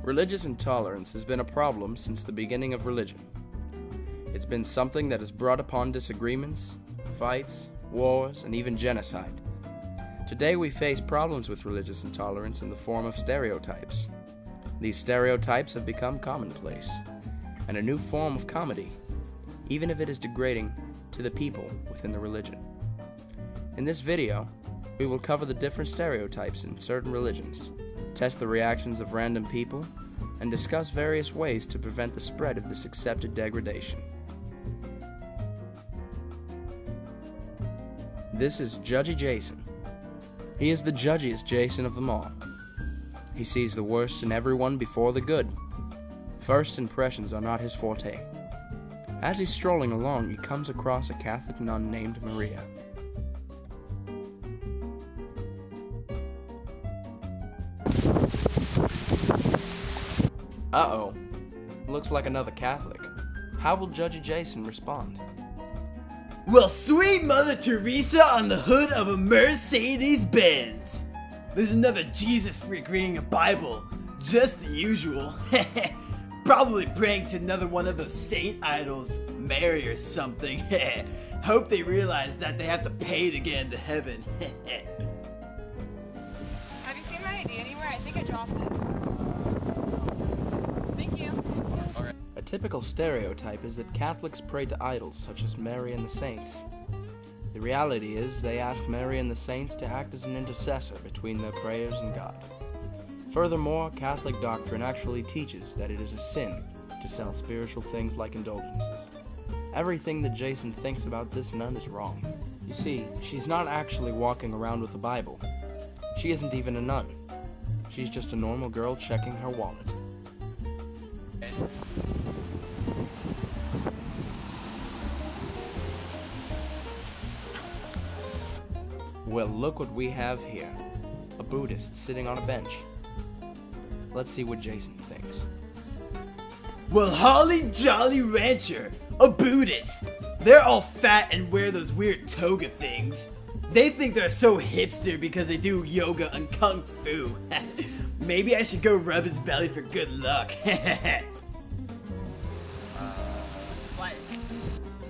Religious intolerance has been a problem since the beginning of religion. It's been something that has brought upon disagreements, fights, wars, and even genocide. Today we face problems with religious intolerance in the form of stereotypes. These stereotypes have become commonplace, and a new form of comedy, even if it is degrading to the people within the religion. In this video, we will cover the different stereotypes in certain religions, test the reactions of random people, and discuss various ways to prevent the spread of this accepted degradation. This is Judgy Jason. He is the judgiest Jason of them all. He sees the worst in everyone before the good. First impressions are not his forte. As he's strolling along, he comes across a Catholic nun named Maria. Uh-oh. Looks like another Catholic. How will Judgy Jason respond? Well, sweet Mother Teresa on the hood of a Mercedes-Benz. There's another Jesus freak reading a Bible. Just the usual. Probably praying to another one of those saint idols, Mary or something. Hope they realize that they have to pay to get into heaven. Have you seen my ID anywhere? I think I dropped it. Thank you. A typical stereotype is that Catholics pray to idols such as Mary and the saints. The reality is they ask Mary and the saints to act as an intercessor between their prayers and God. Furthermore, Catholic doctrine actually teaches that it is a sin to sell spiritual things like indulgences. Everything that Jason thinks about this nun is wrong. You see, she's not actually walking around with a Bible. She isn't even a nun. She's just a normal girl checking her wallet. Well, look what we have here. A Buddhist sitting on a bench. Let's see what Jason thinks. Well, holly jolly rancher, a Buddhist. They're all fat and wear those weird toga things. They think they're so hipster because they do yoga and kung fu. Maybe I should go rub his belly for good luck.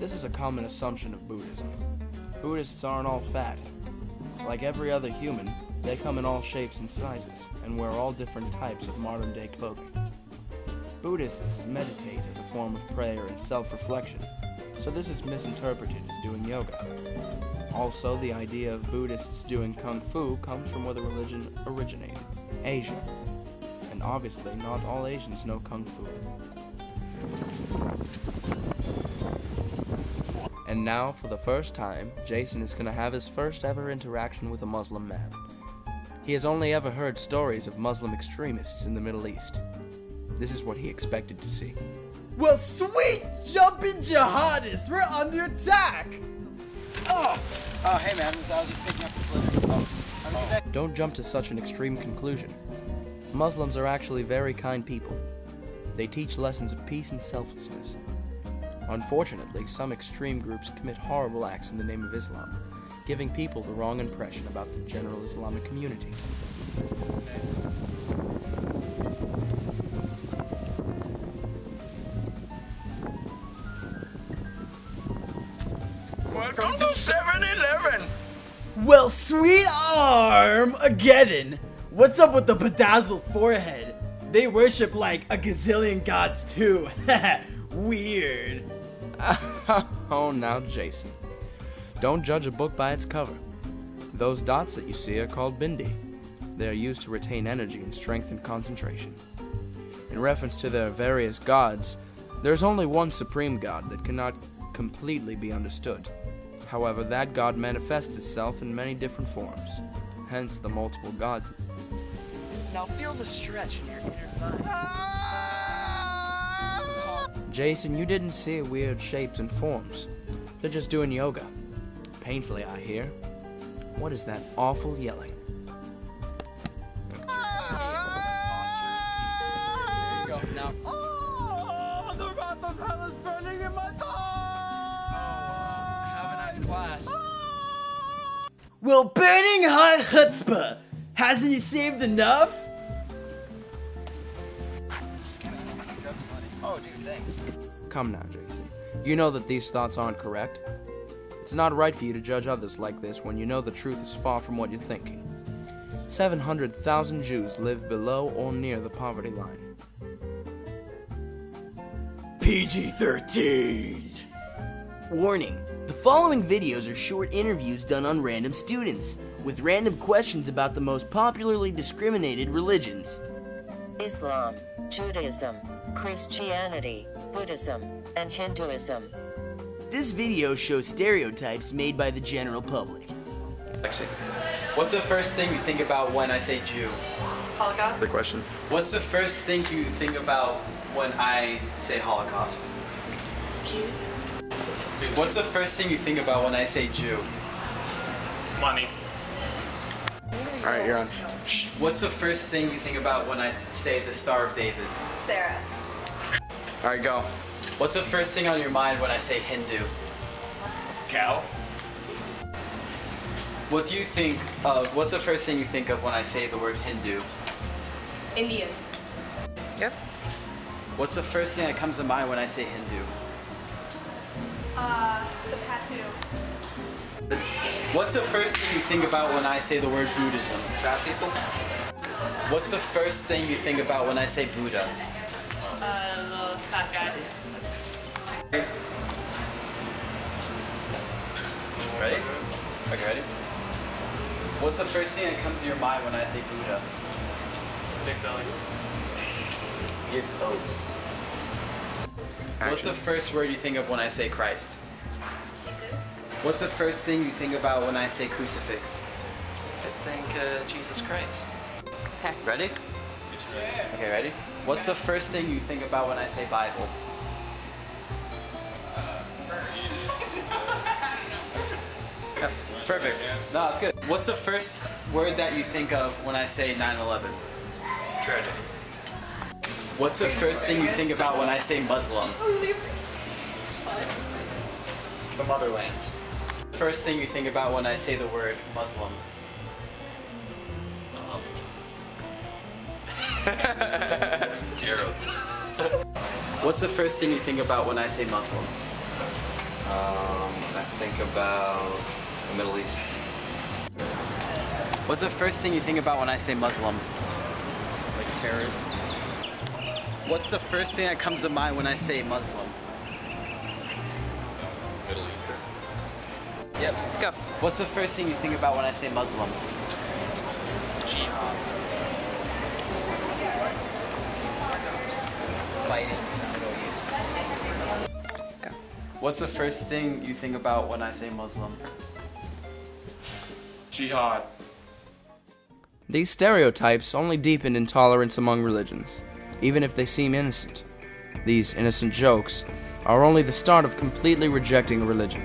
This is a common assumption of Buddhism. Buddhists aren't all fat. Like every other human, they come in all shapes and sizes, and wear all different types of modern-day clothing. Buddhists meditate as a form of prayer and self-reflection, so this is misinterpreted as doing yoga. Also, the idea of Buddhists doing kung fu comes from where the religion originated, Asia. And obviously, not all Asians know kung fu. And now, for the first time, Jason is going to have his first ever interaction with a Muslim man. He has only ever heard stories of Muslim extremists in the Middle East. This is what he expected to see. Well, sweet jumping jihadists, we're under attack. Oh, hey man, I was just picking up this litter. Don't jump to such an extreme conclusion. Muslims are actually very kind people. They teach lessons of peace and selflessness. Unfortunately, some extreme groups commit horrible acts in the name of Islam, giving people the wrong impression about the general Islamic community. Welcome to 7-Eleven. Well, sweet Armageddon. What's up with the bedazzled forehead? They worship like a gazillion gods too. Weird. Oh, now Jason. Don't judge a book by its cover. Those dots that you see are called bindi. They are used to retain energy and strengthen concentration. In reference to their various gods, there is only one supreme god that cannot completely be understood. However, that god manifests itself in many different forms, hence the multiple gods. Now feel the stretch in your inner thigh. Jason, you didn't see weird shapes and forms. They're just doing yoga. Painfully, I hear. What is that awful yelling? There you go. Now. Oh, the Rotherham is burning in my thigh. Have a nice class. Well, burning hot chutzpah. Hasn't he saved enough? Thanks. Come now, Jason. You know that these thoughts aren't correct. It's not right for you to judge others like this when you know the truth is far from what you're thinking. 700,000 Jews live below or near the poverty line. PG-13. Warning, the following videos are short interviews done on random students, with random questions about the most popularly discriminated religions. Islam, Judaism, Christianity, Buddhism, and Hinduism. This video shows stereotypes made by the general public. Lexi, what's the first thing you think about when I say Jew? Holocaust. The question. What's the first thing you think about when I say Holocaust? Jews. What's the first thing you think about when I say Jew? Money. All right, you're on. What's the first thing you think about when I say the Star of David? Sarah. All right, go. What's the first thing on your mind when I say Hindu? Cow. What do you think what's the first thing you think of when I say the word Hindu? Indian. Yep. What's the first thing that comes to mind when I say Hindu? The tattoo. What's the first thing you think about when I say the word Buddhism? Fat people? What's the first thing you think about when I say Buddha? Little fat guy. Ready? Okay, ready? What's the first thing that comes to your mind when I say Buddha? Big belly. Give oats. What's the first word you think of when I say Christ? Jesus. What's the first thing you think about when I say crucifix? I think Jesus Christ. Okay. Ready? Okay, ready? What's the first thing you think about when I say Bible? Yeah, perfect. No, that's good. What's the first word that you think of when I say 9/11? Tragedy. What's the first thing you think about when I say Muslim? The motherland. First thing you think about when I say the word Muslim? Arab. What's the first thing you think about when I say Muslim? I think about the Middle East. What's the first thing you think about when I say Muslim? Like terrorists. What's the first thing that comes to mind when I say Muslim? Middle Eastern. Yep. Go. What's the first thing you think about when I say Muslim? Jihad. Fighting in the Middle East. What's the first thing you think about when I say Muslim? Jihad. These stereotypes only deepen intolerance among religions, even if they seem innocent. These innocent jokes are only the start of completely rejecting a religion.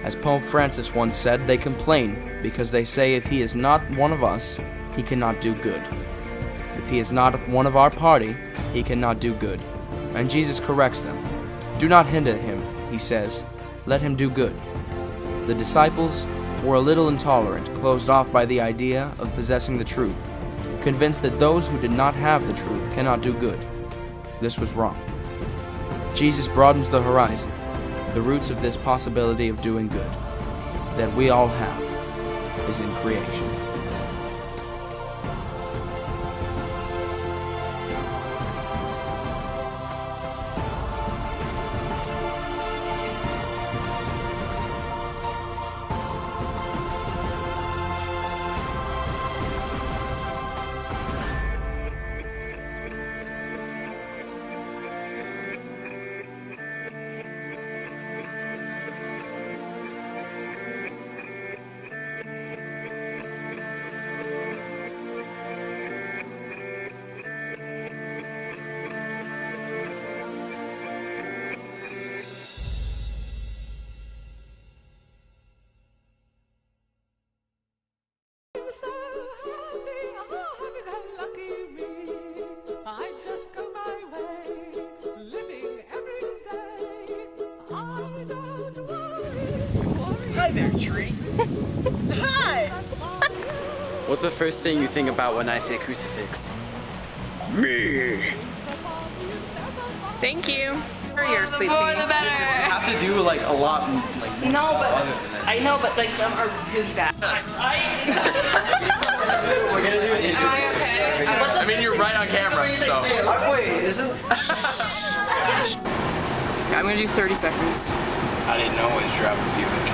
As Pope Francis once said, they complain because they say if he is not one of us, he cannot do good. If he is not one of our party, he cannot do good. And Jesus corrects them. Do not hinder him, he says. Let him do good. The disciples were a little intolerant, closed off by the idea of possessing the truth, convinced that those who did not have the truth cannot do good. This was wrong. Jesus broadens the horizon, the roots of this possibility of doing good, that we all have, is in creation. Hi there, tree. Hi! What's the first thing you think about when I say crucifix? Thank you. You're sleepy. The more the better. Have to do like a lot like more No, stuff but other than this. I know, but like some are really bad. We're gonna do an interview. I mean, you're right on camera, so. Wait, isn't? I'm gonna do 30 seconds. I didn't always drive a Buick,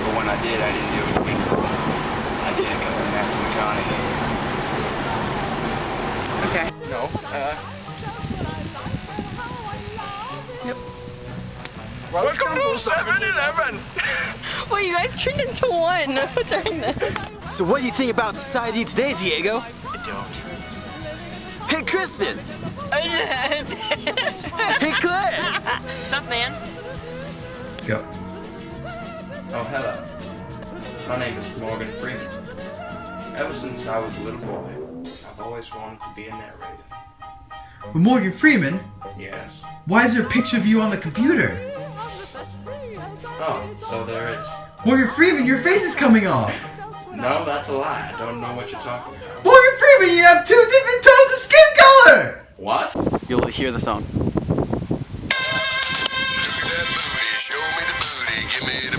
but when I did, I didn't do it to be cool. I did it because I'm Matthew McConaughey. Okay. No. Welcome to 7-Eleven. Wait, you guys turned into one during this. So what do you think about society today, Diego? I don't. Hey, Kristen! Hey, Claire! What's up, man? Go. Oh, hello. My name is Morgan Freeman. Ever since I was a little boy, I've always wanted to be a narrator. Well, Morgan Freeman, Yes. why is there a picture of you on the computer? Oh, so there is. Morgan Freeman, your face is coming off! No, that's a lie. I don't know what you're talking about. Morgan Freeman, you have 2 different tones of skin color! What? You'll hear the song. Show me the booty, give me